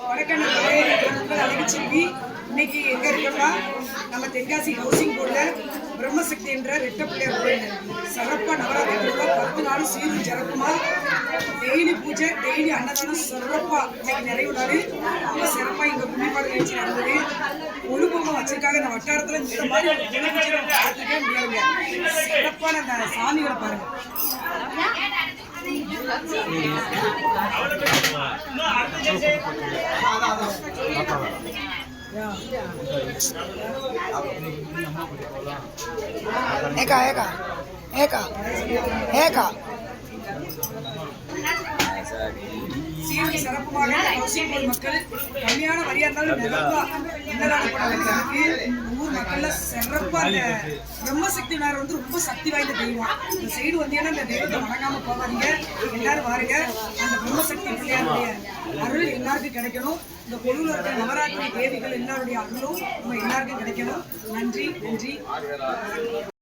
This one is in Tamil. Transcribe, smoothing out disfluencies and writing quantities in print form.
வடக்கண்ண அழகுச்செல்வி இன்னைக்கு எங்க இருக்கோம்னா நம்ம தென்காசி ஹவுசிங் போர்டுல பிரம்மசக்தி என்ற ரெட்டப்பிள்ளையார் கோயில் சிறப்பா நவராத்திரி 10 நாள் சீரும் சிறப்புமா டெய்லி பூஜை டெய்லி அன்னதானம் சிறப்பா இன்னைக்கு நிறைவு நாள் ரொம்ப சிறப்பா இங்க புண்ணியப்பாடு நிகழ்ச்சி நடந்தது. ஒழுக்கமா வச்சிருக்காங்க. இந்த வட்டாரத்துல இந்த மாதிரி ஒரு குணபூஜை பார்த்துக்கவே முடியாதுங்க. சிறப்பான அந்த சாமிகளை பாருங்க. ஏகா ஏகா ஏகா ஏகா சிறப்புமாக ஹவுசிங் போர்டு மக்கள் கம்மியான வரியா இருந்தாலும் நிரப்பா அன்னதானம் பண்ணுறதுக்கு ஊர் மக்கள்ல சிறப்பா அந்த பிரம்மசக்தி நேரம் வந்து ரொம்ப சக்தி வாய்ந்த தெய்வம். இந்த சைடு வந்தீங்கன்னா இந்த தெய்வத்தை வணங்காம போகாதீங்க. எல்லாரும் பாருங்க. அந்த பிரம்மசக்தி பிள்ளையாருடைய அருள் எல்லாருக்கும் கிடைக்கணும். இந்த பொருள் இருக்கிற நவராத்திரி தேவிகள் எல்லாருடைய அருளும் நம்ம எல்லாருக்கும் கிடைக்கணும். நன்றி நன்றி.